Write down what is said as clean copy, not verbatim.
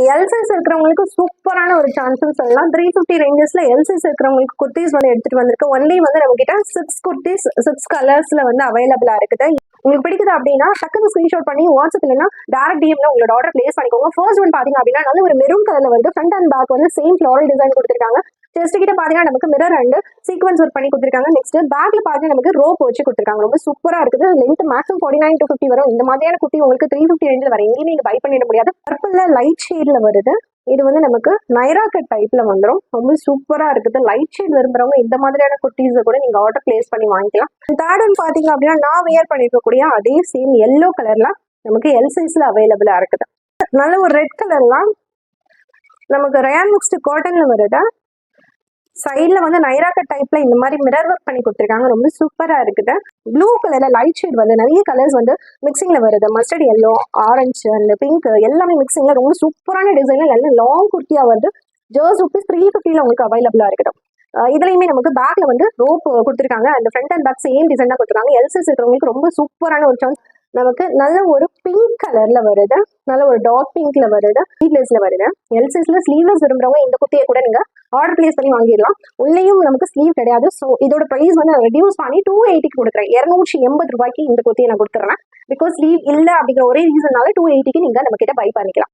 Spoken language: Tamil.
எல் சைஸ் இருக்கிறவங்களுக்கு சூப்பரான ஒரு சான்ஸ்னு சொல்லலாம். 350 ரேஞ்சஸ்ல எல் சைஸ் இருக்கிறவங்களுக்கு குர்த்திஸ் வந்து எடுத்துட்டு வந்திருக்கு. ஒன்லி வந்து நம்ம கிட்ட 6 குர்த்திஸ் 6 கலர்ஸ்ல வந்து அவைலபிளா இருக்குது. உங்களுக்கு பிடிக்குது அப்படின்னா டக்குனு ஸ்கிரீன்ஷாட் பண்ணி வாட்ஸ்அப் இல்லைன்னா டேரக்ட் டிஎம்ல உங்களோட ஆர்டர் பிளேஸ் பண்ணிக்கோங்க. ஃபர்ஸ்ட் ஒன் பாத்தீங்க அப்படின்னா நல்ல ஒரு மெரூன் கலர்ல வந்து ஃப்ரண்ட் அண்ட் பேக் வந்து சேம் ஃப்ளோரல் டிசைன் கொடுத்துருக்காங்க. செஸ்ட் கிட்ட பாத்தீங்கன்னா நமக்கு மிரர் அண்ட் சீக்வன்ஸ் ஒர்க் பண்ணி கொடுத்துருக்காங்க. நெக்ஸ்ட் பேக்ல பாத்தீங்கன்னா நமக்கு ரோப் வச்சு கொடுத்துருக்காங்க. ரொம்ப சூப்பரா இருக்குது. லென்த் மேக்ஸிமம் 49 to 50 வரும். இந்த மாதிரியான குர்த்தி உங்களுக்கு 350 ரேஞ்சில் வர எங்கேயுமே நீங்க பை பண்ணிட முடியாது. பர்பிள்ல லைட் ஷேட்ல வருது. இது வந்து நமக்கு நைரா கட் டைப்ல வந்துடும். ரொம்ப சூப்பரா இருக்குது. லைட் ஷேட் விரும்புறவங்க இந்த மாதிரியான குர்த்திஸை கூட நீங்க ஆர்டர் பிளேஸ் பண்ணி வாங்கிக்கலாம். தேர்ட் ஒன் பாத்தீங்க அப்படின்னா நான் வியர் பண்ணிருக்கக்கூடிய அதே சேம் எல்லோ கலர்ல நமக்கு எல் சைஸ்ல அவைலபிளா இருக்குது. நல்ல ஒரு ரெட் கலர்லாம் நமக்கு ரயான் மிக்ஸ்டு காட்டன்ல வருது. சைட்ல வந்து நைரா கட் டைப்ல இந்த மாதிரி மிரர் ஒர்க் பண்ணி கொடுத்துருக்காங்க. ரொம்ப சூப்பரா இருக்குது. ப்ளூ கலர்ல லைட் ஷேட் வந்து நிறைய கலர்ஸ் வந்து மிக்சிங்ல வருது. Mustard yellow, orange and pink எல்லாமே மிக்சிங்ல ரொம்ப சூப்பரான டிசைன்ல எல்லாம் லாங் குர்த்தியா வந்து ஜர்ஸ் ருபீஸ் 350 உங்களுக்கு அவைலபிளா இருக்குது. இதுலயுமே நமக்கு பேக்ல வந்து ரோப் கொடுத்துருக்காங்க. அந்த front and back same design தான் கொடுத்துருக்காங்க. எல்சைஸ் இருக்கிறவங்களுக்கு ரொம்ப சூப்பரான ஒரு சான்ஸ். நமக்கு நல்ல ஒரு பிங்க் கலர்ல வருது. நல்ல ஒரு டார்க் பிங்க்ல வருது. ஸ்லீவ்லெஸ்ல வருது. எல் சைஸ்ல ஸ்லீவ்லெஸ் விரும்புறவங்க இந்த குர்த்தியை கூட நீங்க ஆர்டர் பிளேஸ் பண்ணி வாங்கிடலாம். உள்ளேயும் நமக்கு ஸ்லீவ் கிடையாது. ஸோ இதோட பிரைஸ் வந்து ரெடியூஸ் பண்ணி 280 கொடுக்குறேன். 280 ரூபாய்க்கு இந்த குர்த்தியை நான் கொடுத்துறேன். பிகாஸ் ஸ்லீவ் இல்லை அப்படிங்கிற ஒரே ரீசனால 280 நீங்க நம்ம கிட்ட பை பண்ணிக்கலாம்.